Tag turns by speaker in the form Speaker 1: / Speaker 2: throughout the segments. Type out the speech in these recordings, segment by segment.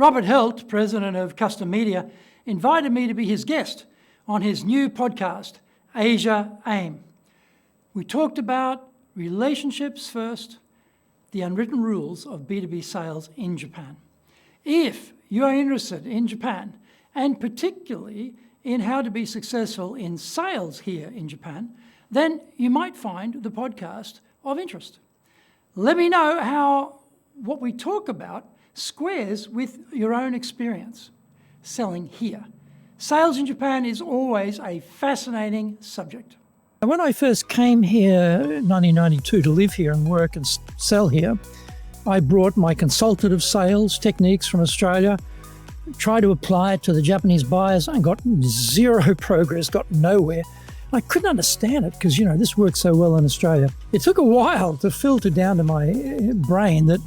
Speaker 1: Robert Helt, president of Custom Media, invited me to be his guest on his new podcast, Asia AIM. We talked about relationships first, the unwritten rules of B2B sales in Japan. If you are interested in Japan, and particularly in how to be successful in sales here in Japan, then you might find the podcast of interest. Let me know how what we talk about squares with your own experience selling here. Sales in Japan is always a fascinating subject. When I first came here in 1992 to live here and work and sell here, I brought my consultative sales techniques from Australia, tried to apply it to the Japanese buyers and got zero progress, got nowhere. I couldn't understand it because, this works so well in Australia. It took a while to filter down to my brain that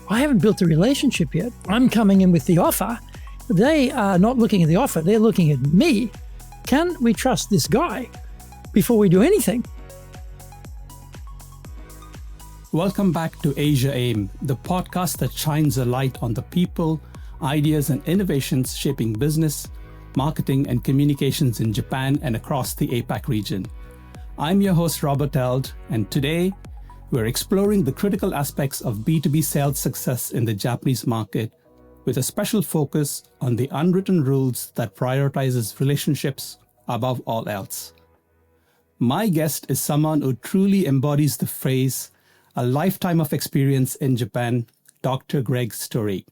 Speaker 1: I haven't built a relationship yet. I'm coming in with the offer. They are not looking at the offer. They're looking at me. Can we trust this guy before we do anything?
Speaker 2: Welcome back to Asia AIM, the podcast that shines a light on the people, ideas, and innovations shaping business, marketing, and communications in Japan and across the APAC region. I'm your host, Robert Eld, and today we're exploring the critical aspects of B2B sales success in the Japanese market with a special focus on the unwritten rules that prioritizes relationships above all else. My guest is someone who truly embodies the phrase, a lifetime of experience in Japan, Dr. Greg Story.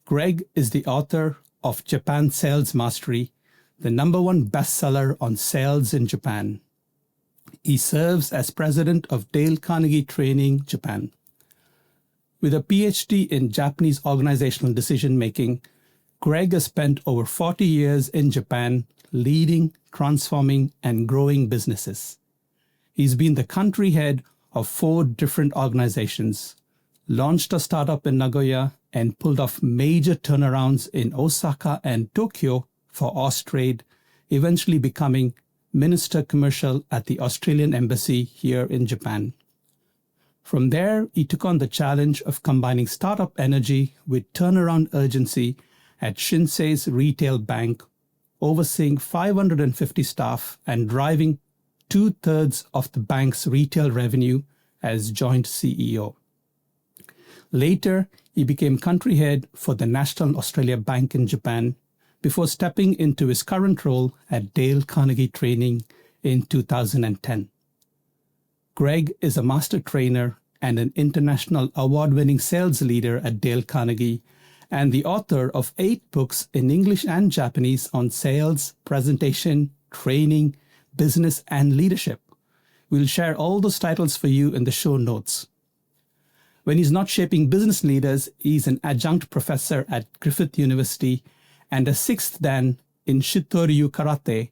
Speaker 2: Greg is the author of Japan Sales Mastery, the #1 bestseller on sales in Japan. He serves as president of Dale Carnegie Training, Japan. With a PhD in Japanese organizational decision-making, Greg has spent over 40 years in Japan leading, transforming, and growing businesses. He's been the country head of 4 different organizations, launched a startup in Nagoya, and pulled off major turnarounds in Osaka and Tokyo for Austrade, eventually becoming Minister Commercial at the Australian Embassy here in Japan. From there, he took on the challenge of combining startup energy with turnaround urgency at Shinsei's retail bank, overseeing 550 staff and driving 2/3 of the bank's retail revenue as joint CEO. Later, he became country head for the National Australia Bank in Japan before stepping into his current role at Dale Carnegie Training in 2010. Greg is a master trainer and an international award-winning sales leader at Dale Carnegie and the author of 8 books in English and Japanese on sales, presentation, training, business, and leadership. We'll share all those titles for you in the show notes. When he's not shaping business leaders, he's an adjunct professor at Griffith University and a 6th dan in Shitoryu Karate.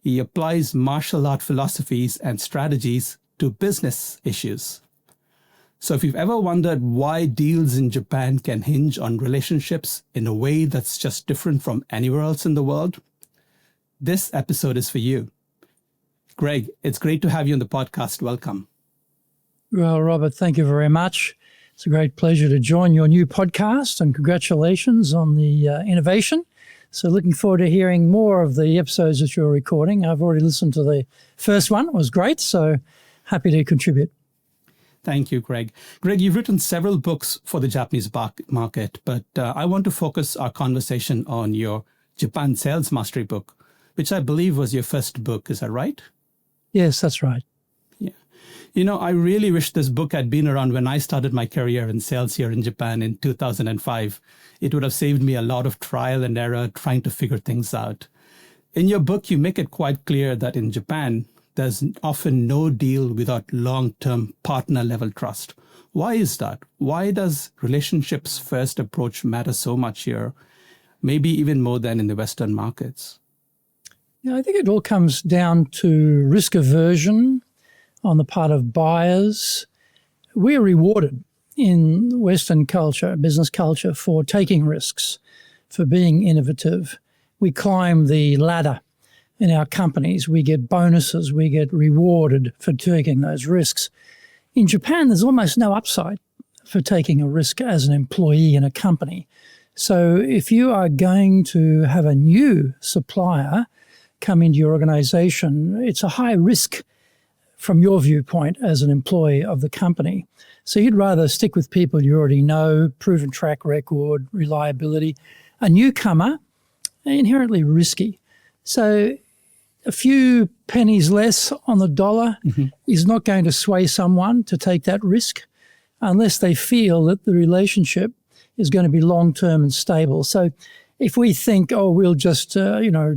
Speaker 2: He applies martial art philosophies and strategies to business issues. So if you've ever wondered why deals in Japan can hinge on relationships in a way that's just different from anywhere else in the world, this episode is for you. Greg, it's great to have you on the podcast. Welcome.
Speaker 1: Well, Robert, thank you very much. It's a great pleasure to join your new podcast, and congratulations on the innovation. So looking forward to hearing more of the episodes that you're recording. I've already listened to the first one. It was great, so happy to contribute.
Speaker 2: Thank you, Greg. Greg, you've written several books for the Japanese market, but I want to focus our conversation on your Japan Sales Mastery book, which I believe was your first book. Is that right?
Speaker 1: Yes, that's right.
Speaker 2: I really wish this book had been around when I started my career in sales here in Japan in 2005. It would have saved me a lot of trial and error trying to figure things out. In your book, you make it quite clear that in Japan, there's often no deal without long-term partner-level trust. Why is that? Why does relationships first approach matter so much here, maybe even more than in the Western markets?
Speaker 1: I think it all comes down to risk aversion on the part of buyers. We're rewarded in Western culture, business culture, for taking risks, for being innovative. We climb the ladder in our companies. We get bonuses. We get rewarded for taking those risks. In Japan, there's almost no upside for taking a risk as an employee in a company. So if you are going to have a new supplier come into your organization, it's a high risk from your viewpoint as an employee of the company. So you'd rather stick with people you already know, proven track record, reliability. A newcomer, inherently risky. So a few pennies less on the dollar is not going to sway someone to take that risk unless they feel that the relationship is going to be long-term and stable. So if we think, we'll just,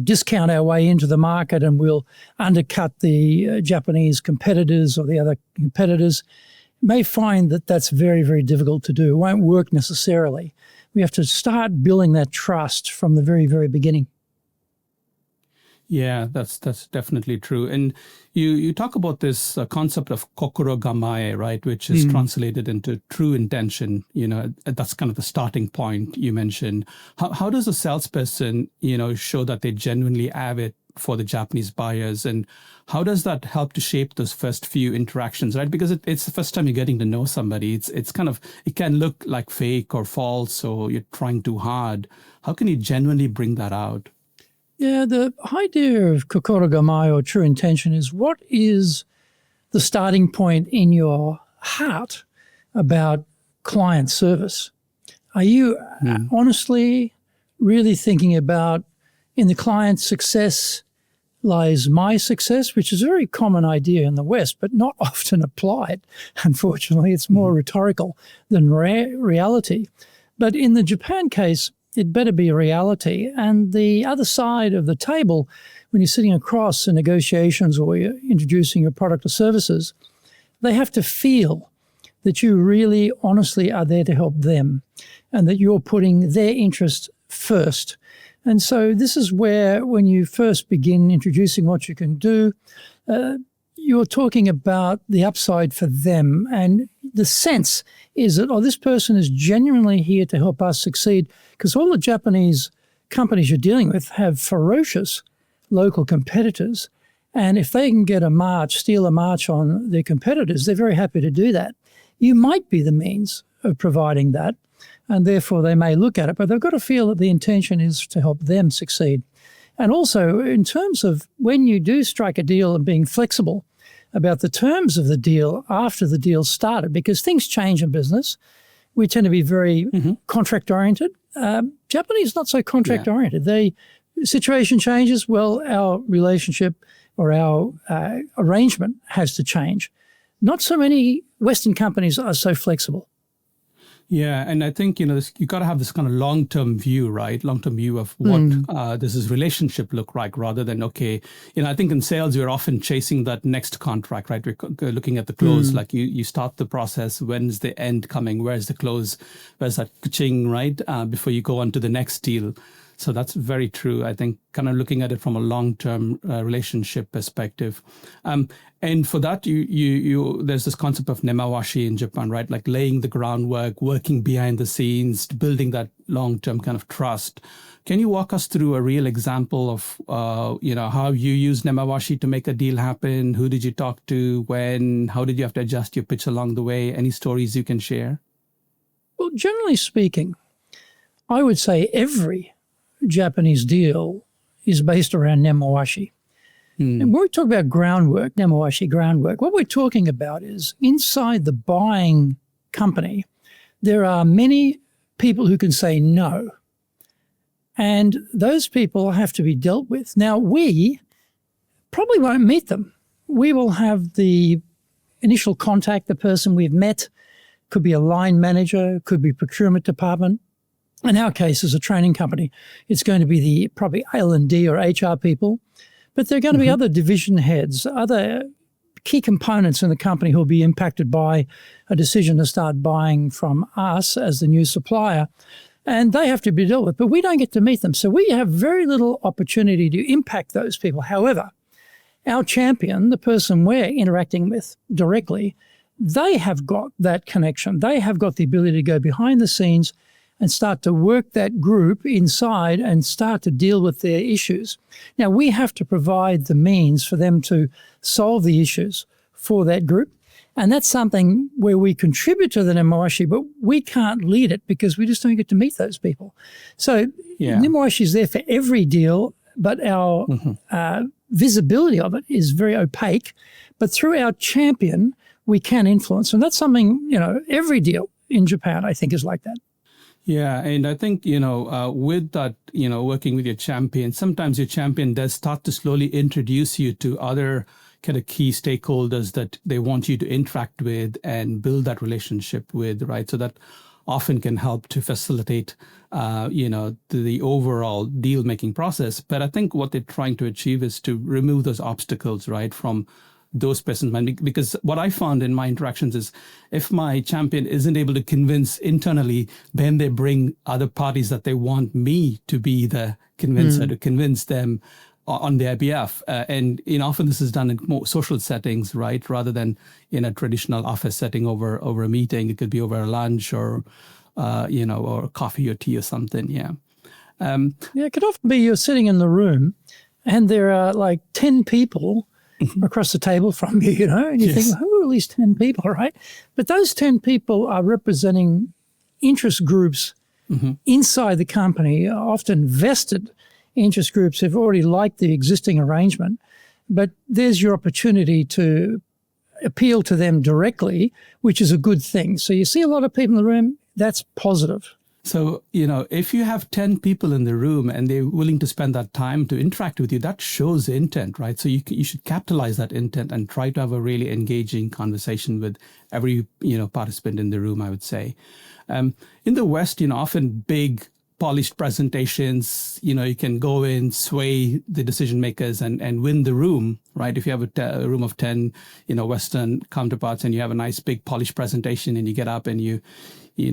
Speaker 1: discount our way into the market and we'll undercut the Japanese competitors or the other competitors, may find that that's very, very difficult to do. It won't work necessarily. We have to start building that trust from the very, very beginning.
Speaker 2: Yeah, that's definitely true. And you talk about this concept of kokoro-gamae, right, which is translated into true intention. That's kind of the starting point you mentioned. How does a salesperson, show that they genuinely have it for the Japanese buyers, and how does that help to shape those first few interactions, right? Because it's the first time you're getting to know somebody. It's kind of, it can look like fake or false, or you're trying too hard. How can you genuinely bring that out?
Speaker 1: Yeah, the idea of kokoro-gamae or true intention is, what is the starting point in your heart about client service? Are you honestly really thinking about, in the client's success lies my success, which is a very common idea in the West, but not often applied. Unfortunately, it's more rhetorical than reality. But in the Japan case, it better be a reality. And the other side of the table, when you're sitting across in negotiations or you're introducing your product or services, they have to feel that you really honestly are there to help them and that you're putting their interest first. And so this is where, when you first begin introducing what you can do, you're talking about the upside for them. And the sense is that, this person is genuinely here to help us succeed, because all the Japanese companies you're dealing with have ferocious local competitors. And if they can get steal a march on their competitors, they're very happy to do that. You might be the means of providing that, and therefore they may look at it, but they've got to feel that the intention is to help them succeed. And also, in terms of when you do strike a deal, and being flexible about the terms of the deal after the deal started, because things change in business. We tend to be very contract-oriented. Japanese not so contract-oriented. Situation changes, our relationship or our arrangement has to change. Not so many Western companies are so flexible.
Speaker 2: Yeah, and I think, you got to have this kind of long-term view, right? Long-term view of what does this relationship look like, rather than, I think in sales, we're often chasing that next contract, right? We're looking at the close, like you start the process, when's the end coming, where's the close, where's that ka-ching, right? Before you go on to the next deal. So that's very true. I think kind of looking at it from a long-term relationship perspective. And for that, there's this concept of Nemawashi in Japan, right? Like laying the groundwork, working behind the scenes, building that long-term kind of trust. Can you walk us through a real example of, how you use Nemawashi to make a deal happen? Who did you talk to? When? How did you have to adjust your pitch along the way? Any stories you can share?
Speaker 1: Well, generally speaking, I would say every Japanese deal is based around Nemawashi. And when we talk about groundwork, Nemawashi groundwork, what we're talking about is, inside the buying company, there are many people who can say no. And those people have to be dealt with. Now, we probably won't meet them. We will have the initial contact, the person we've met, could be a line manager, could be procurement department. In our case, as a training company, it's going to be the probably L&D or HR people, but there are going to be other division heads, other key components in the company who will be impacted by a decision to start buying from us as the new supplier, and they have to be dealt with, but we don't get to meet them. So we have very little opportunity to impact those people. However, our champion, the person we're interacting with directly, they have got that connection. They have got the ability to go behind the scenes and start to work that group inside and start to deal with their issues. Now, we have to provide the means for them to solve the issues for that group. And that's something where we contribute to the Nemawashi, but we can't lead it because we just don't get to meet those people. So Nemawashi is there for every deal, but our visibility of it is very opaque. But through our champion, we can influence. And that's something, every deal in Japan, I think, is like that.
Speaker 2: Yeah, and I think, with that, working with your champion, sometimes your champion does start to slowly introduce you to other kind of key stakeholders that they want you to interact with and build that relationship with, right? So that often can help to facilitate, the overall deal-making process. But I think what they're trying to achieve is to remove those obstacles, right, from those persons. Because what I found in my interactions is if my champion isn't able to convince internally, then they bring other parties that they want me to be the convincer, to convince them on their behalf. And often this is done in more social settings, right, rather than in a traditional office setting over a meeting. It could be over a lunch or, or coffee or tea or something. Yeah.
Speaker 1: It could often be you're sitting in the room and there are like 10 people across the table from you, and you think, who are these 10 people, right? But those 10 people are representing interest groups inside the company, often vested interest groups have already liked the existing arrangement, but there's your opportunity to appeal to them directly, which is a good thing. So you see a lot of people in the room, that's positive.
Speaker 2: So, if you have 10 people in the room and they're willing to spend that time to interact with you, that shows intent, right? So you should capitalize that intent and try to have a really engaging conversation with every, participant in the room, I would say. In the West, often big polished presentations, you can go in, sway the decision makers and win the room, right? If you have a room of 10, Western counterparts and you have a nice big polished presentation and you get up and you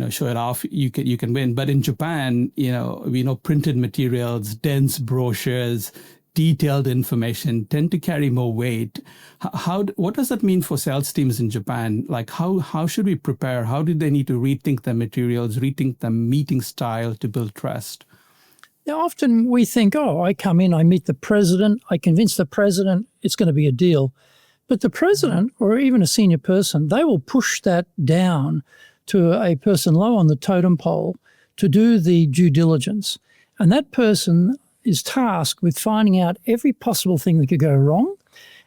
Speaker 2: show it off, you can win. But in Japan, we know printed materials, dense brochures, detailed information tend to carry more weight. What does that mean for sales teams in Japan? Like how should we prepare? How do they need to rethink their materials, rethink the meeting style to build trust?
Speaker 1: Now, often we think, I come in, I meet the president, I convince the president it's going to be a deal. But the president or even a senior person, they will push that down to a person low on the totem pole to do the due diligence. And that person is tasked with finding out every possible thing that could go wrong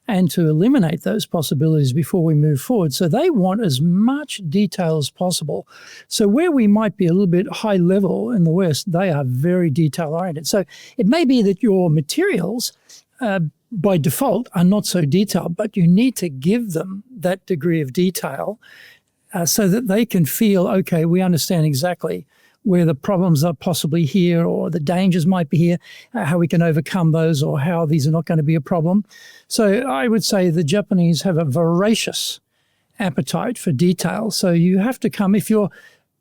Speaker 1: and to eliminate those possibilities before we move forward. So they want as much detail as possible. So where we might be a little bit high level in the West, they are very detail oriented. So it may be that your materials by default are not so detailed, but you need to give them that degree of detail so that they can feel, okay, we understand exactly where the problems are possibly here or the dangers might be here, how we can overcome those or how these are not going to be a problem. So I would say the Japanese have a voracious appetite for detail. So you have to come, if your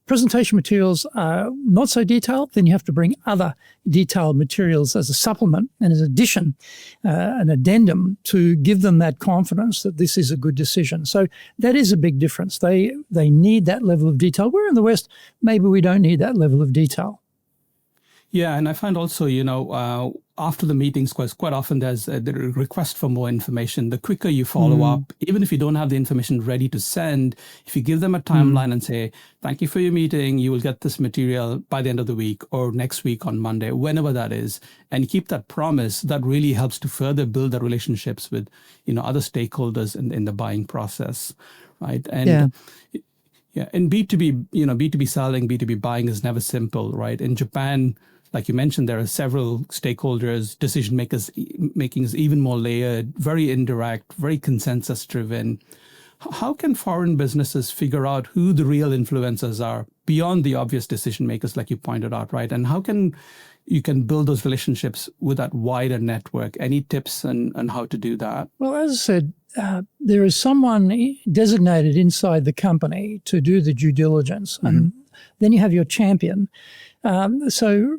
Speaker 1: presentation materials are not so detailed, then you have to bring other detailed materials as a supplement and as addition, an addendum to give them that confidence that this is a good decision. So that is a big difference. They need that level of detail. Where in the West, maybe we don't need that level of detail.
Speaker 2: Yeah, and I find also, after the meetings, quite often there's the request for more information. The quicker you follow up, even if you don't have the information ready to send, if you give them a timeline and say, thank you for your meeting, you will get this material by the end of the week or next week on Monday, whenever that is, and keep that promise, that really helps to further build the relationships with, other stakeholders in the buying process, right? And yeah, and B2B, B2B selling, B2B buying is never simple, right? In Japan, like you mentioned, there are several stakeholders, decision makers, making is even more layered, very indirect, very consensus driven. How can foreign businesses figure out who the real influencers are beyond the obvious decision makers, like you pointed out, right? And how can you build those relationships with that wider network? Any tips on how to do that?
Speaker 1: Well, as I said, there is someone designated inside the company to do the due diligence, and then you have your champion. So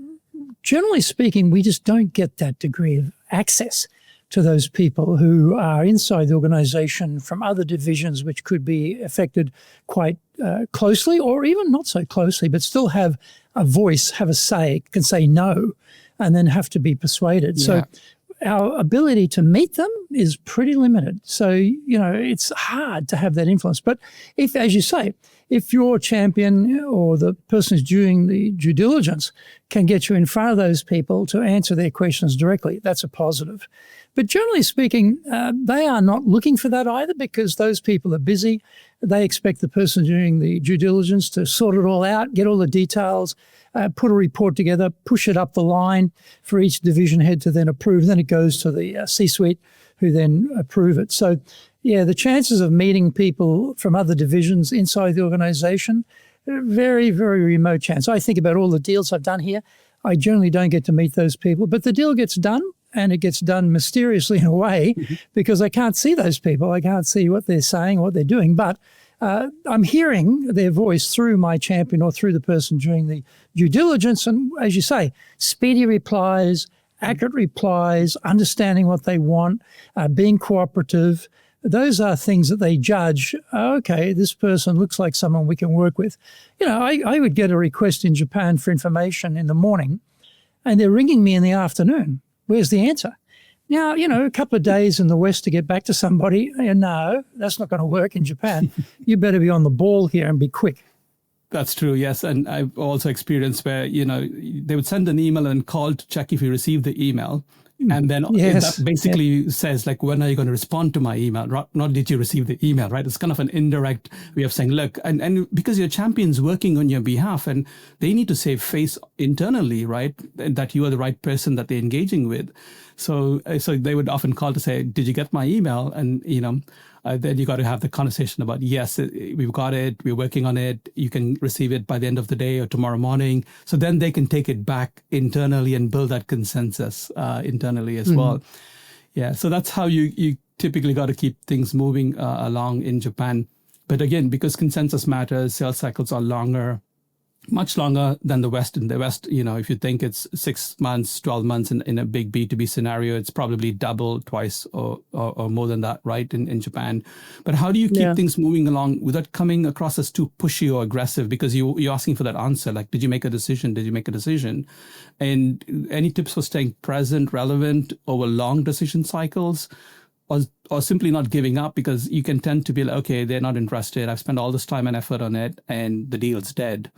Speaker 1: generally speaking, we just don't get that degree of access to those people who are inside the organization from other divisions, which could be affected quite closely or even not so closely, but still have a voice, have a say, can say no, and then have to be persuaded. Yeah. So our ability to meet them is pretty limited. So, it's hard to have that influence. But if, as you say, if your champion or the person who's doing the due diligence can get you in front of those people to answer their questions directly, that's a positive. But generally speaking, they are not looking for that either, because those people are busy. They expect the person doing the due diligence to sort it all out, get all the details, put a report together, push it up the line for each division head to then approve. Then it goes to the C-suite, who then approve it. So, yeah, the chances of meeting people from other divisions inside the organization, very, very remote chance. I think about all the deals I've done here. I generally don't get to meet those people, but the deal gets done, and it gets done mysteriously in a way, because I can't see those people. I can't see what they're saying, what they're doing, but I'm hearing their voice through my champion or through the person doing the due diligence. And as you say, speedy replies, accurate replies, understanding what they want, being cooperative. Those are things that they judge. Okay, this person looks like someone we can work with. I would get a request in Japan for information in the morning, and they're ringing me in the afternoon. Where's the answer? Now, a couple of days in the West to get back to somebody, no, that's not going to work in Japan. You better be on the ball here and be quick.
Speaker 2: That's true, yes. And I've also experienced where, they would send an email and call to check if you received the email. And then that basically says, like, when are you going to respond to my email? Not did you receive the email, right? It's kind of an indirect way of saying, look, and because your champion's working on your behalf and they need to save face internally, right? That you are the right person that they're engaging with. So they would often call to say, did you get my email? And, then you got to have the conversation about, yes, we've got it, we're working on it, you can receive it by the end of the day or tomorrow morning. So then they can take it back internally and build that consensus internally as well. Yeah, so that's how you typically got to keep things moving along in Japan. But again, because consensus matters, sales cycles are longer, much longer than the West. In the West, if you think it's 6 months, 12 months in a big B2B scenario, it's probably double, twice, or more than that, right, in Japan. But how do you keep things moving along without coming across as too pushy or aggressive? Because you're asking for that answer, like, did you make a decision? Did you make a decision? And any tips for staying present, relevant over long decision cycles? Or simply not giving up, because you can tend to be like, okay, they're not interested. I've spent all this time and effort on it, and the deal's dead.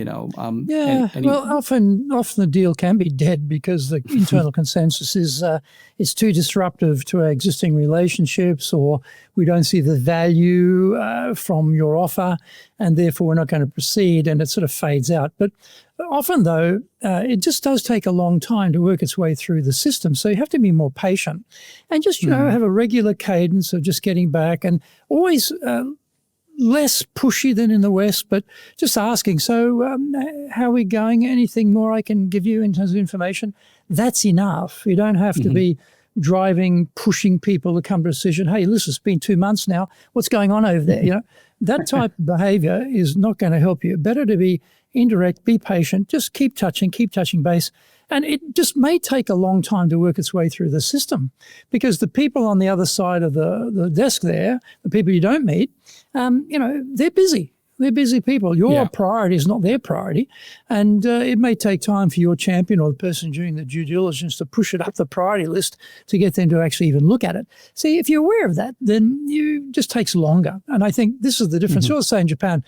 Speaker 1: Well, often the deal can be dead because the internal consensus is too disruptive to our existing relationships, or we don't see the value from your offer, and therefore we're not going to proceed, and it sort of fades out. But often, though, it just does take a long time to work its way through the system. So you have to be more patient and just, have a regular cadence of just getting back, and always less pushy than in the West, but just asking, so how are we going? Anything more I can give you in terms of information? That's enough. You don't have to be driving, pushing people to come to a decision. Hey, listen, it's been 2 months now. What's going on over there? That type of behavior is not going to help you. Better to be indirect, be patient, just keep touching base. And it just may take a long time to work its way through the system, because the people on the other side of the desk there, the people you don't meet, they're busy. They're busy people. Your priority is not their priority. And it may take time for your champion or the person doing the due diligence to push it up the priority list to get them to actually even look at it. See, if you're aware of that, then it just takes longer. And I think this is the difference. You'll say in Japan,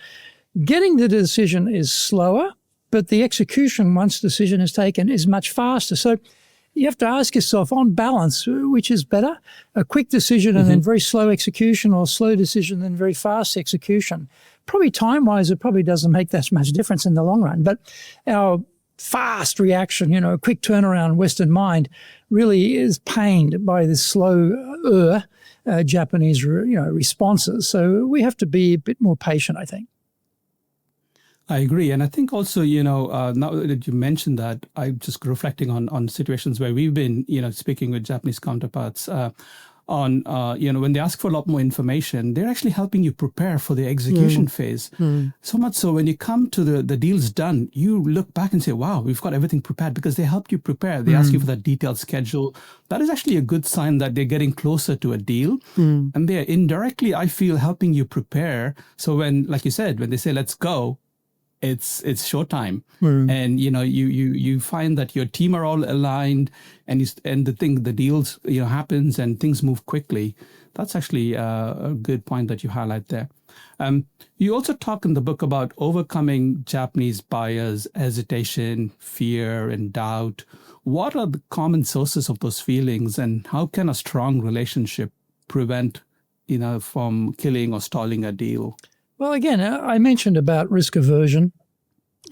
Speaker 1: getting the decision is slower, but the execution, once decision is taken, is much faster. So you have to ask yourself, on balance, which is better? A quick decision and then very slow execution, or slow decision and very fast execution? Probably time-wise, it probably doesn't make that much difference in the long run. But our fast reaction, quick turnaround Western mind really is pained by this slow Japanese, responses. So we have to be a bit more patient, I think.
Speaker 2: I agree. And I think also, now that you mentioned that, I'm just reflecting on situations where we've been, speaking with Japanese counterparts on, when they ask for a lot more information, they're actually helping you prepare for the execution phase. So much so when you come to the deal's done, you look back and say, wow, we've got everything prepared, because they helped you prepare. They ask you for that detailed schedule. That is actually a good sign that they're getting closer to a deal. And they're indirectly, I feel, helping you prepare. So when, like you said, when they say, let's go, it's showtime. And you find that your team are all aligned, and the deals happens and things move quickly. That's actually a good point that you highlight there. You also talk in the book about overcoming Japanese buyers' hesitation, fear, and doubt. What are the common sources of those feelings, and how can a strong relationship prevent from killing or stalling a deal?
Speaker 1: Well, again, I mentioned about risk aversion.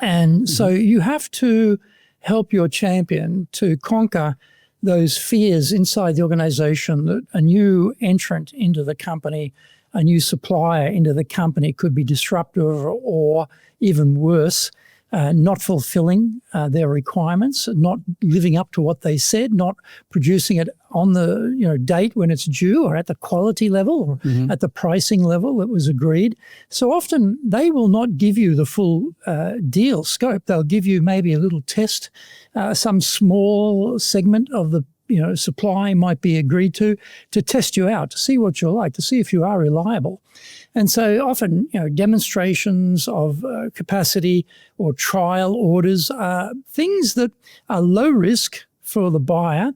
Speaker 1: And so you have to help your champion to conquer those fears inside the organization that a new entrant into the company, a new supplier into the company could be disruptive, or even worse, not fulfilling their requirements, not living up to what they said, not producing it on the date when it's due, or at the quality level, or at the pricing level that was agreed. So often they will not give you the full deal scope. They'll give you maybe a little test, some small segment of the supply might be agreed to test you out, to see what you're like, to see if you are reliable. And so often, demonstrations of capacity or trial orders are things that are low risk for the buyer,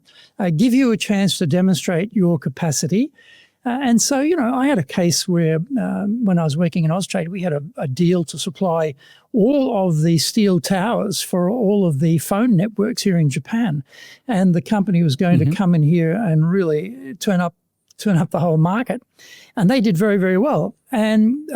Speaker 1: give you a chance to demonstrate your capacity. And so, I had a case where when I was working in Austrade, we had a deal to supply all of the steel towers for all of the phone networks here in Japan. And the company was going to come in here and really turn up the whole market. And they did very, very well. And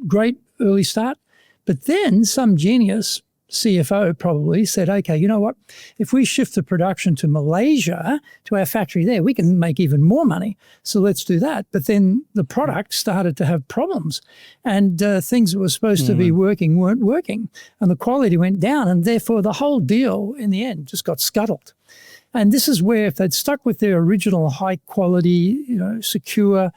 Speaker 1: great early start. But then some genius CFO probably said, okay, you know what? If we shift the production to Malaysia, to our factory there, we can make even more money. So let's do that. But then the product started to have problems, and things that were supposed to be working weren't working, and the quality went down, and therefore the whole deal in the end just got scuttled. And this is where, if they'd stuck with their original high quality, secure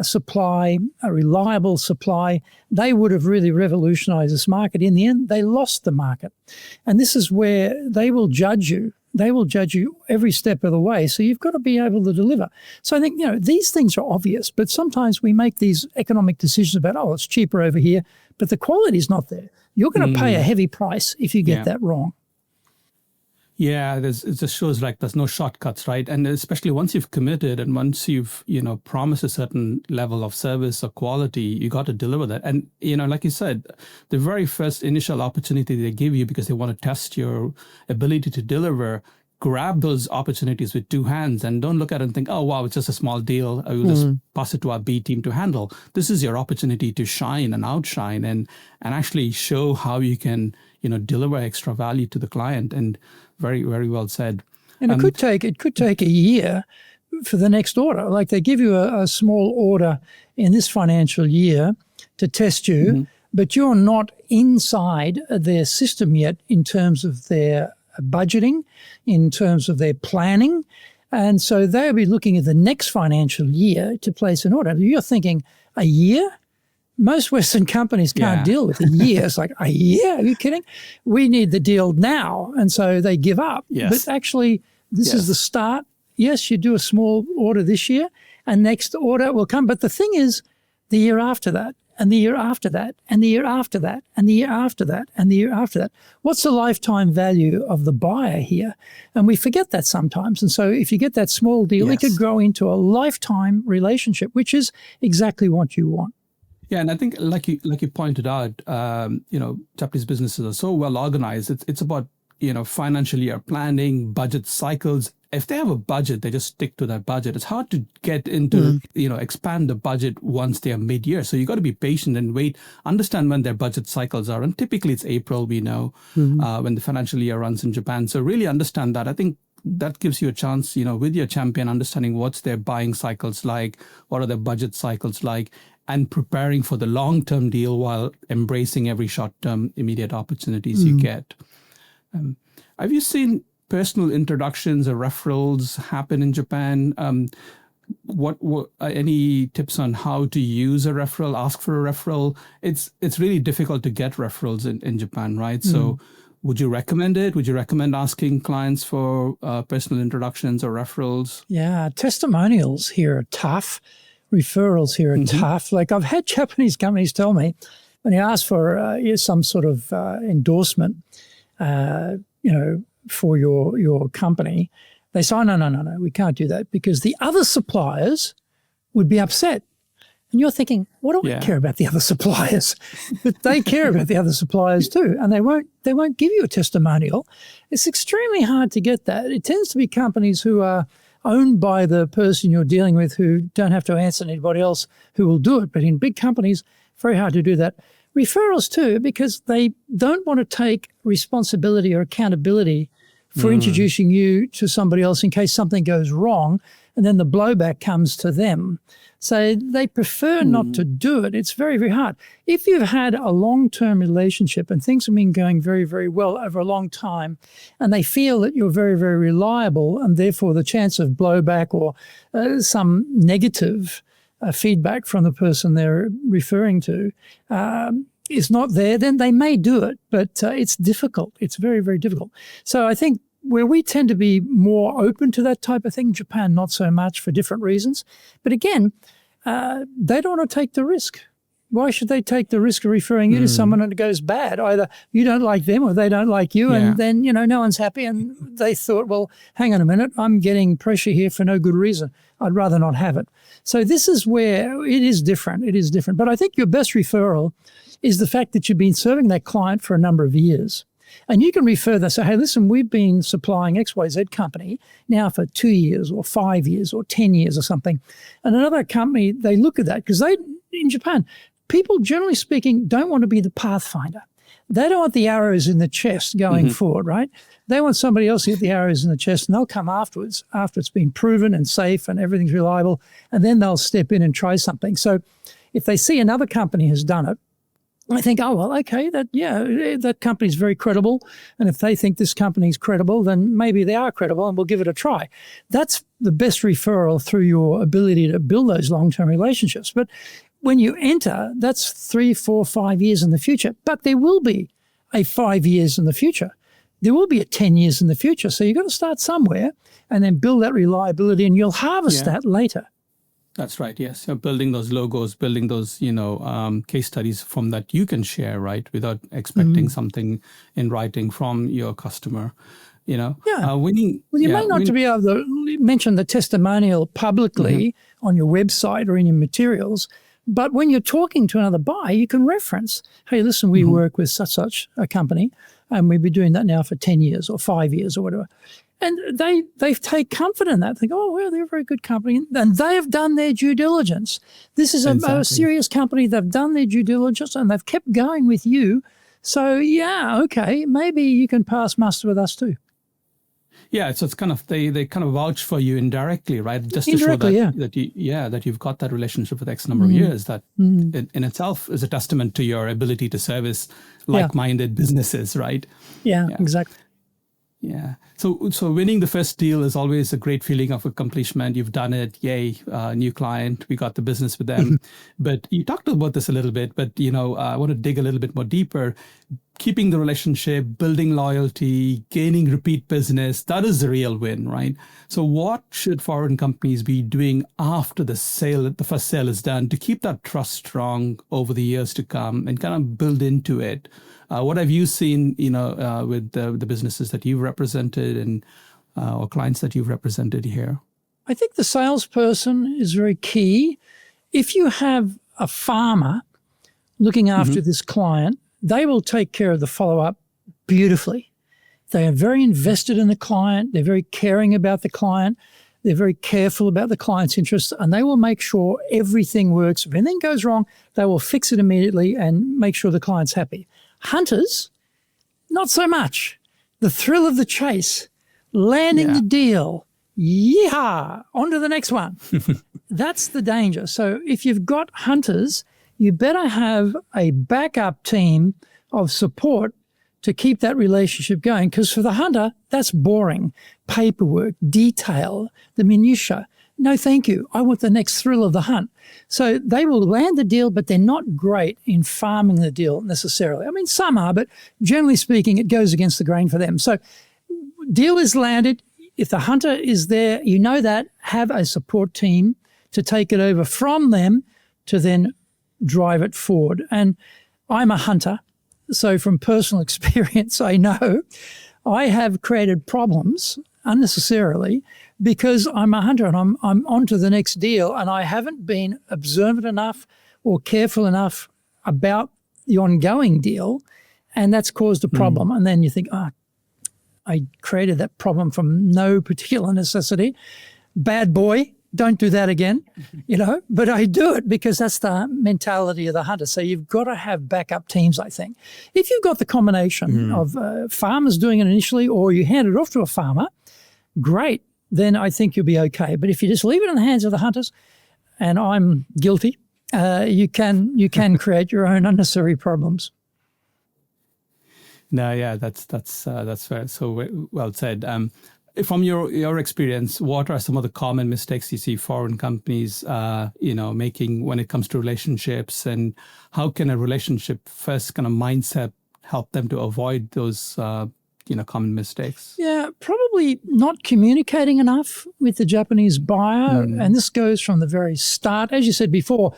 Speaker 1: supply, a reliable supply, they would have really revolutionized this market. In the end, they lost the market. And this is where they will judge you. They will judge you every step of the way. So you've got to be able to deliver. So I think, these things are obvious, but sometimes we make these economic decisions about, it's cheaper over here, but the quality is not there. You're going to pay a heavy price if you get that wrong.
Speaker 2: Yeah, it just shows like there's no shortcuts, right? And especially once you've committed and once you've, promised a certain level of service or quality, you got to deliver that. And, like you said, the very first initial opportunity they give you because they want to test your ability to deliver, grab those opportunities with two hands and don't look at it and think, oh, wow, it's just a small deal. I will just pass it to our B team to handle. This is your opportunity to shine and outshine and actually show how you can, deliver extra value to the client. And very, very well said.
Speaker 1: And it could take a year for the next order. Like they give you a small order in this financial year to test you, but you're not inside their system yet in terms of their budgeting, in terms of their planning. And so they'll be looking at the next financial year to place an order. You're thinking, a year? Most Western companies can't deal with a year. It's like, a year? Are you kidding? We need the deal now. And so they give up.
Speaker 2: Yes.
Speaker 1: But actually, this is the start. Yes, you do a small order this year, and next order will come. But the thing is, the year after that, and the year after that, and the year after that, and the year after that, and the year after that. What's the lifetime value of the buyer here? And we forget that sometimes. And so if you get that small deal, it could grow into a lifetime relationship, which is exactly what you want.
Speaker 2: Yeah, and I think, like you pointed out, Japanese businesses are so well organized. It's about financial year planning, budget cycles. If they have a budget, they just stick to that budget. It's hard to get into expand the budget once they are mid-year. So you got to be patient and wait. Understand when their budget cycles are, and typically it's April. We know when the financial year runs in Japan. So really understand that. I think that gives you a chance, with your champion, understanding what's their buying cycles like, what are their budget cycles like, and preparing for the long-term deal while embracing every short-term immediate opportunities you get. Have you seen personal introductions or referrals happen in Japan? What any tips on how to use a referral, ask for a referral? It's really difficult to get referrals in Japan, right? So would you recommend it? Would you recommend asking clients for personal introductions or referrals?
Speaker 1: Yeah, testimonials here are tough. Referrals here are tough. Like I've had Japanese companies tell me, when you ask for some sort of endorsement, for your company, they say, no, we can't do that because the other suppliers would be upset. And you're thinking, what do we care about the other suppliers? But they care about the other suppliers too, and they won't give you a testimonial. It's extremely hard to get that. It tends to be companies who are owned by the person you're dealing with who don't have to answer anybody else who will do it. But in big companies, very hard to do that. Referrals too, because they don't want to take responsibility or accountability for introducing you to somebody else in case something goes wrong, and then the blowback comes to them. So they prefer not to do it. It's very, very hard. If you've had a long-term relationship and things have been going very, very well over a long time, and they feel that you're very, very reliable, and therefore the chance of blowback or some negative feedback from the person they're referring to is not there, then they may do it. But it's difficult. It's very, very difficult. So I think where we tend to be more open to that type of thing, Japan not so much for different reasons. But again, they don't want to take the risk. Why should they take the risk of referring you to someone and it goes bad? Either you don't like them or they don't like you, and then, no one's happy. And they thought, well, hang on a minute, I'm getting pressure here for no good reason. I'd rather not have it. So this is where it is different. It is different. But I think your best referral is the fact that you've been serving that client for a number of years. And you can refer them, say, hey, listen, we've been supplying XYZ company now for 2 years or 5 years or 10 years or something. And another company, they look at that because in Japan, people generally speaking don't want to be the pathfinder. They don't want the arrows in the chest going forward, right? They want somebody else to get the arrows in the chest, and they'll come afterwards after it's been proven and safe and everything's reliable, and then they'll step in and try something. So if they see another company has done it, I think, oh, well, okay, that company's very credible. And if they think this company's credible, then maybe they are credible and we'll give it a try. That's the best referral through your ability to build those long-term relationships. But when you enter, that's 3, 4, 5 years in the future. But there will be a 5 years in the future. There will be a 10 years in the future. So you've got to start somewhere and then build that reliability, and you'll harvest that later.
Speaker 2: That's right. Yes. So building those logos, building those, case studies from that you can share, right, without expecting something in writing from your customer, winning.
Speaker 1: Well, you may not to be able to mention the testimonial publicly on your website or in your materials, but when you're talking to another buyer, you can reference, hey, listen, we work with such a company, and we've been doing that now for 10 years or 5 years or whatever. And they take comfort in that. Think, oh, well, they're a very good company. And they have done their due diligence. This is a serious company. They've done their due diligence and they've kept going with you. So, okay, maybe you can pass muster with us too.
Speaker 2: Yeah, so it's kind of, they kind of vouch for you indirectly, right? Just to show that you've got that relationship with X number of years, that in itself is a testament to your ability to service like-minded businesses, right?
Speaker 1: Yeah, exactly.
Speaker 2: Yeah. So winning the first deal is always a great feeling of accomplishment. You've done it. Yay. New client. We got the business with them. But you talked about this a little bit, but, I want to dig a little bit more deeper. Keeping the relationship, building loyalty, gaining repeat business, that is the real win, right? So what should foreign companies be doing after the first sale is done to keep that trust strong over the years to come and kind of build into it? What have you seen, with the businesses that you've represented and or clients that you've represented here?
Speaker 1: I think the salesperson is very key. If you have a farmer looking after this client, they will take care of the follow-up beautifully. They are very invested in the client. They're very caring about the client. They're very careful about the client's interests, and they will make sure everything works. If anything goes wrong, they will fix it immediately and make sure the client's happy. Hunters, not so much. The thrill of the chase, landing the deal, yeehaw, on to the next one. That's the danger. So if you've got hunters, you better have a backup team of support to keep that relationship going, because for the hunter, that's boring. Paperwork, detail, the minutiae. No, thank you. I want the next thrill of the hunt. So they will land the deal, but they're not great in farming the deal necessarily. I mean, some are, but generally speaking, it goes against the grain for them. So deal is landed. If the hunter is there, that, have a support team to take it over from them to then drive it forward. And I'm a hunter, so from personal experience, I know I have created problems unnecessarily because I'm a hunter and I'm on to the next deal, and I haven't been observant enough or careful enough about the ongoing deal, and that's caused a problem. And then you think, I created that problem from no particular necessity. Bad boy, don't do that again, But I do it because that's the mentality of the hunter. So you've got to have backup teams, I think. If you've got the combination of farmers doing it initially, or you hand it off to a farmer, great, then I think you'll be okay. But if you just leave it in the hands of the hunters, and I'm guilty, you can create your own unnecessary problems.
Speaker 2: No, yeah, that's fair. So well said. From your experience, what are some of the common mistakes you see foreign companies, making when it comes to relationships, and how can a relationship first kind of mindset help them to avoid those, common mistakes? Yeah,
Speaker 1: probably not communicating enough with the Japanese buyer, and this goes from the very start. As you said before,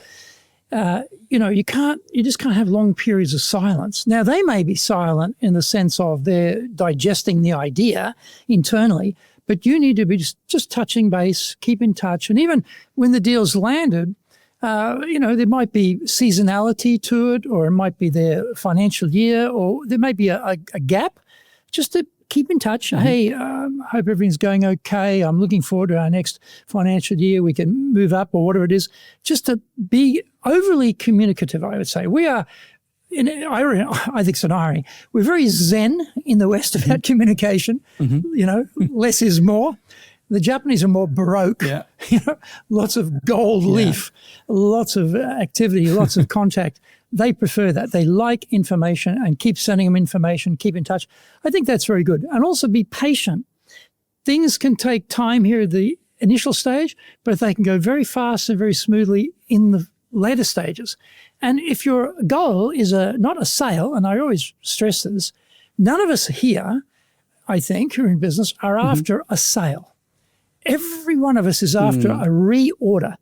Speaker 1: you just can't have long periods of silence. Now, they may be silent in the sense of they're digesting the idea internally, but you need to be just touching base, keep in touch. And even when the deal's landed, there might be seasonality to it, or it might be their financial year, or there may be a gap, just to keep in touch. Hey, hope everything's going okay. I'm looking forward to our next financial year. We can move up or whatever it is. Just to be overly communicative, I would say. We are, I think it's an irony, we're very zen in the West about communication. Less is more. The Japanese are more Baroque, lots of gold leaf, lots of activity, lots of contact. They prefer that. They like information and keep sending them information, keep in touch. I think that's very good. And also be patient. Things can take time here at the initial stage, but they can go very fast and very smoothly in the later stages. And if your goal is not a sale, and I always stress this, none of us here, I think, who are in business, are after a sale. Every one of us is after a reorder.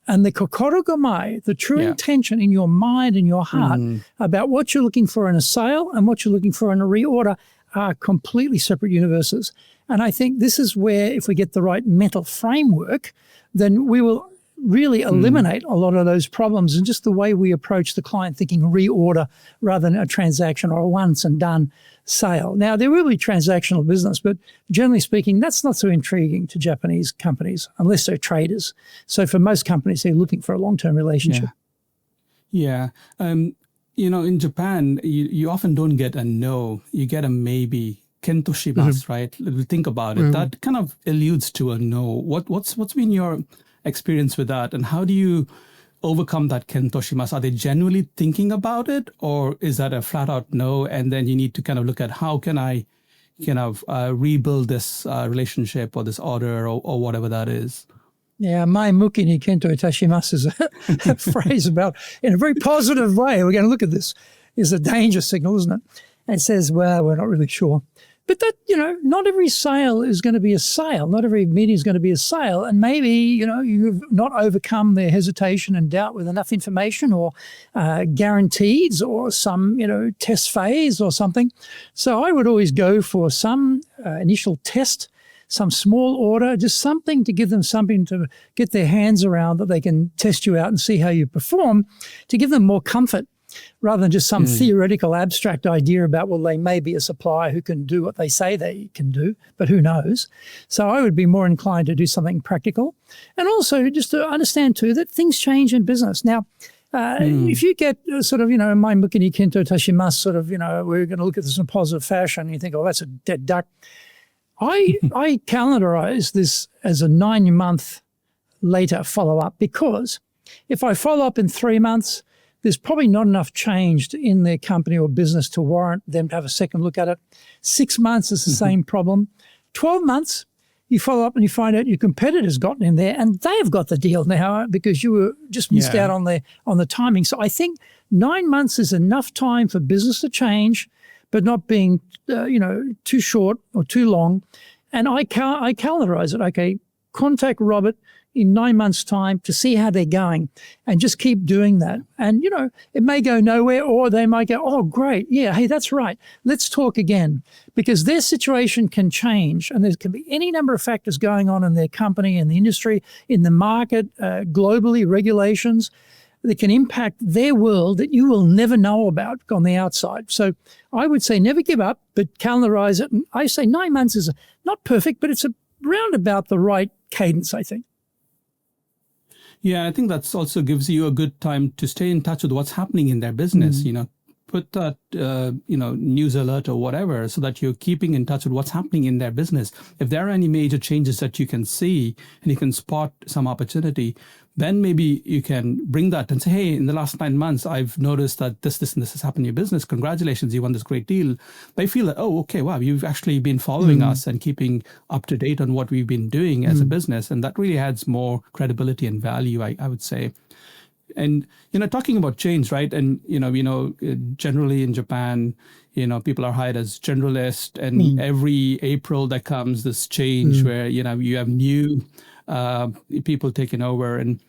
Speaker 1: And the kokoro-gamae, the true intention in your mind and your heart about what you're looking for in a sale and what you're looking for in a reorder are completely separate universes. And I think this is where, if we get the right mental framework, then we will really eliminate a lot of those problems, and just the way we approach the client, thinking reorder rather than a transaction or a once and done sale. Now, there will be transactional business, but generally speaking, that's not so intriguing to Japanese companies unless they're traders. So for most companies, they're looking for a long-term relationship.
Speaker 2: Yeah. In Japan, you often don't get a no, you get a maybe. Kento shimasu, right? Think about it. That kind of alludes to a no. What's been your experience with that, and how do you overcome that kento shimasu? Are they genuinely thinking about it, or is that a flat out no, and then you need to kind of look at how can I kind of rebuild this relationship or this order or whatever that is?
Speaker 1: Yeah, mai muki ni kento itashimasu is a phrase about, in a very positive way, we're going to look at this, is a danger signal, isn't it? And it says, well, we're not really sure. But that, not every sale is going to be a sale. Not every meeting is going to be a sale. And maybe, you've not overcome their hesitation and doubt with enough information or guarantees or some, test phase or something. So I would always go for some initial test, some small order, just something to give them something to get their hands around that they can test you out and see how you perform, to give them more comfort, rather than just some theoretical abstract idea about, well, they may be a supplier who can do what they say they can do, but who knows? So I would be more inclined to do something practical. And also just to understand too that things change in business. Now, if you get sort of, mai muki ni kento tashimasu, sort of, we're going to look at this in a positive fashion, you think, oh, that's a dead duck. I calendarize this as a 9-month later follow-up, because if I follow up in 3 months, there's probably not enough changed in their company or business to warrant them to have a second look at it. 6 months is the same problem. 12 months, you follow up and you find out your competitor's gotten in there and they've got the deal now because you were just missed out on the timing. So I think 9 months is enough time for business to change, but not being too short or too long. And I calendarize it. Okay, contact Robert, in 9 months' time to see how they're going and just keep doing that. And, it may go nowhere, or they might go, oh, great. Yeah, hey, that's right. Let's talk again, because their situation can change, and there can be any number of factors going on in their company, in the industry, in the market, globally, regulations that can impact their world that you will never know about on the outside. So I would say never give up, but calendarize it. And I say 9 months is not perfect, but it's around about the right cadence, I think.
Speaker 2: Yeah, I think that's also gives you a good time to stay in touch with what's happening in their business. Put that, news alert or whatever, so that you're keeping in touch with what's happening in their business. If there are any major changes that you can see and you can spot some opportunity, then maybe you can bring that and say, hey, in the last 9 months, I've noticed that this, and this has happened in your business. Congratulations, you won this great deal. They feel that, oh, okay, wow, you've actually been following us and keeping up to date on what we've been doing as a business. And that really adds more credibility and value, I would say. And, talking about change, right? And, generally in Japan, people are hired as generalists, and every April there comes this change where, you have new people taking over. And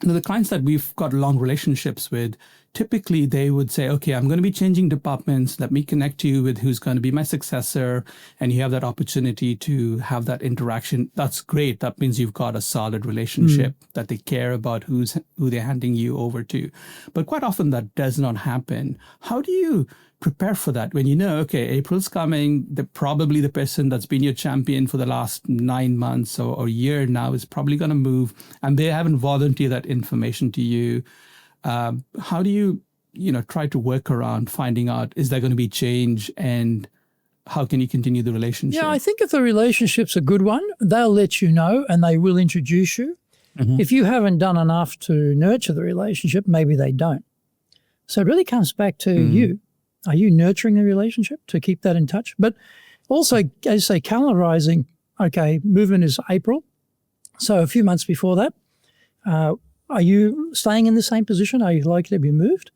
Speaker 2: the clients that we've got long relationships with, typically they would say, okay, I'm going to be changing departments. Let me connect you with who's going to be my successor. And you have that opportunity to have that interaction. That's great. That means you've got a solid relationship, that they care about who they're handing you over to. But quite often that does not happen. How do you prepare for that when okay, April's coming, probably the person that's been your champion for the last 9 months or a year now is probably going to move, and they haven't volunteered that information to you? How do you, try to work around finding out, is there going to be change, and how can you continue the relationship?
Speaker 1: Yeah, I think if the relationship's a good one, they'll let you know and they will introduce you. If you haven't done enough to nurture the relationship, maybe they don't. So it really comes back to you. Are you nurturing the relationship to keep that in touch? But also, as I say, calendarizing, okay, movement is April. So a few months before that, are you staying in the same position? Are you likely to be moved?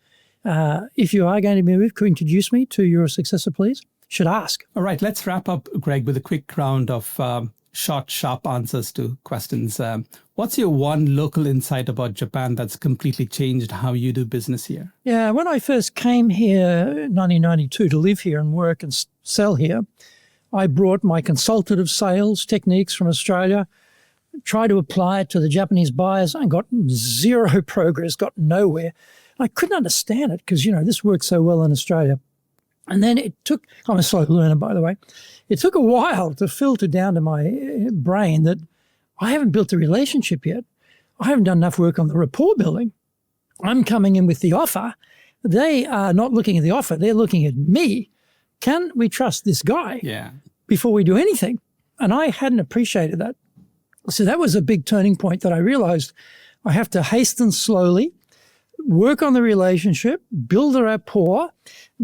Speaker 1: If you are going to be moved, could you introduce me to your successor, please? Should ask.
Speaker 2: All right, let's wrap up, Greg, with a quick round of short, sharp answers to questions. What's your one local insight about Japan that's completely changed how you do business here?
Speaker 1: Yeah, when I first came here in 1992 to live here and work and sell here, I brought my consultative sales techniques from Australia, tried to apply it to the Japanese buyers, and got zero progress, got nowhere. I couldn't understand it because, this works so well in Australia. And then it took, I'm a slow learner, by the way, it took a while to filter down to my brain that I haven't built a relationship yet. I haven't done enough work on the rapport building. I'm coming in with the offer. They are not looking at the offer. They're looking at me. Can we trust this guy before we do anything? And I hadn't appreciated that. So that was a big turning point that I realized I have to hasten slowly, work on the relationship, build a rapport,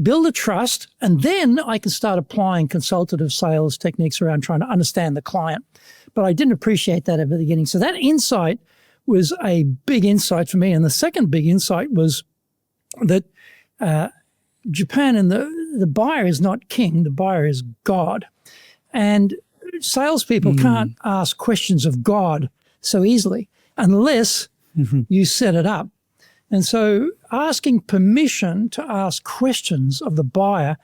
Speaker 1: build a trust, and then I can start applying consultative sales techniques around trying to understand the client. But I didn't appreciate that at the beginning. So that insight was a big insight for me. And the second big insight was that Japan and the buyer is not king, the buyer is God. And salespeople can't ask questions of God so easily unless you set it up. And so asking permission to ask questions of the buyer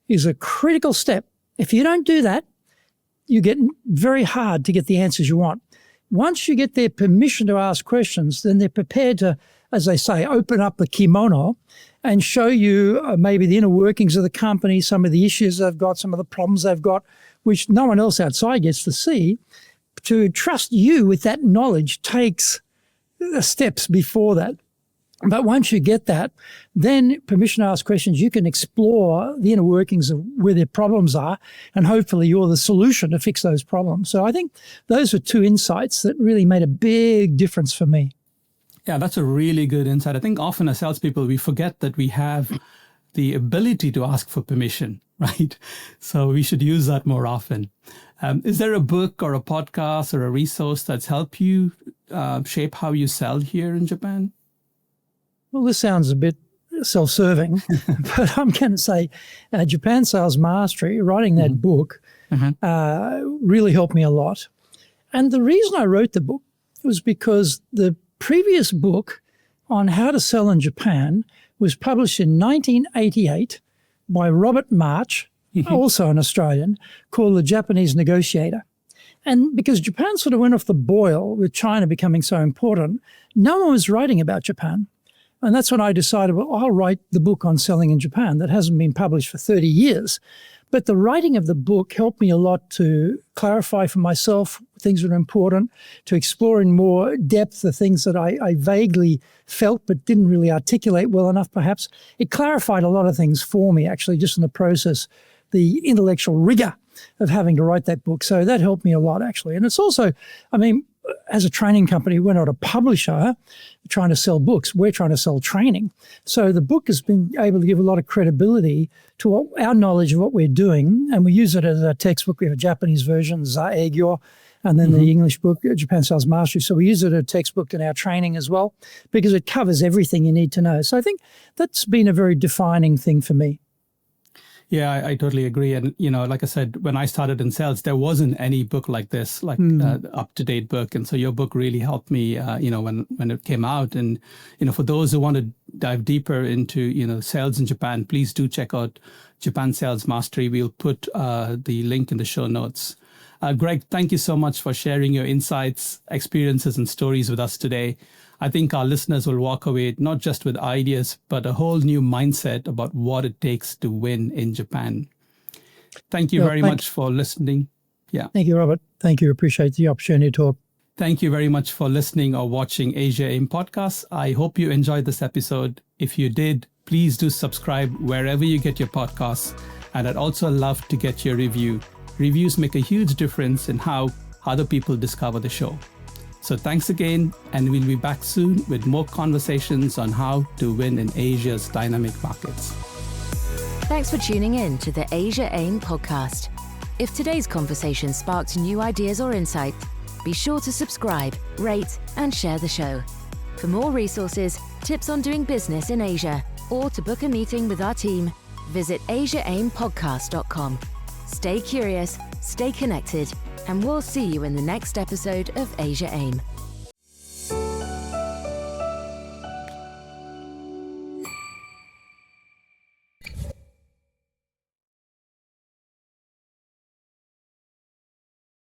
Speaker 1: is a critical step. If you don't do that, you get very hard to get the answers you want. Once you get their permission to ask questions, then they're prepared to, as they say, open up the kimono and show you maybe the inner workings of the company, some of the issues they've got, some of the problems they've got, which no one else outside gets to see. To trust you with that knowledge takes steps before that. But once you get that, then permission to ask questions, you can explore the inner workings of where their problems are, and hopefully you're the solution to fix those problems. So I think those were two insights that really made a big difference for me.
Speaker 2: Yeah, that's a really good insight. I think often as salespeople, we forget that we have the ability to ask for permission, right? So we should use that more often. Is there a book or a podcast or a resource that's helped you shape how you sell here in Japan?
Speaker 1: Well, this sounds a bit self-serving, but I'm going to say Japan Sales Mastery, writing that book, really helped me a lot. And the reason I wrote the book was because the previous book on how to sell in Japan was published in 1988 by Robert March, also an Australian, called The Japanese Negotiator. And because Japan sort of went off the boil with China becoming so important, no one was writing about Japan. And that's when I decided, well, I'll write the book on selling in Japan that hasn't been published for 30 years. But the writing of the book helped me a lot to clarify for myself things that are important, to explore in more depth the things that I vaguely felt but didn't really articulate well enough, perhaps. It clarified a lot of things for me, actually, just in the process, the intellectual rigor of having to write that book. So that helped me a lot, actually. And it's also, I mean, as a training company, we're not a publisher trying to sell books. We're trying to sell training. So the book has been able to give a lot of credibility to our knowledge of what we're doing. And we use it as a textbook. We have a Japanese version, Zaegyo, and then the English book, Japan Sales Mastery. So we use it as a textbook in our training as well, because it covers everything you need to know. So I think that's been a very defining thing for me.
Speaker 2: Yeah, I totally agree. And, like I said, when I started in sales, there wasn't any book like this, like up-to-date book. And so your book really helped me, when it came out. And, for those who want to dive deeper into, sales in Japan, please do check out Japan Sales Mastery. We'll put the link in the show notes. Greg, thank you so much for sharing your insights, experiences, and stories with us today. I think our listeners will walk away not just with ideas, but a whole new mindset about what it takes to win in Japan. Thank you very much for listening. Yeah.
Speaker 1: Thank you, Robert. Thank you. Appreciate the opportunity to talk.
Speaker 2: Thank you very much for listening or watching Asia AIM podcast. I hope you enjoyed this episode. If you did, please do subscribe wherever you get your podcasts. And I'd also love to get your review. Reviews make a huge difference in how other people discover the show. So thanks again, and we'll be back soon with more conversations on how to win in Asia's dynamic markets.
Speaker 3: Thanks for tuning in to the Asia AIM podcast. If today's conversation sparked new ideas or insight, be sure to subscribe, rate, and share the show. For more resources, tips on doing business in Asia, or to book a meeting with our team, visit asiaimpodcast.com. Stay curious, stay connected, and we'll see you in the next episode of Asia AIM.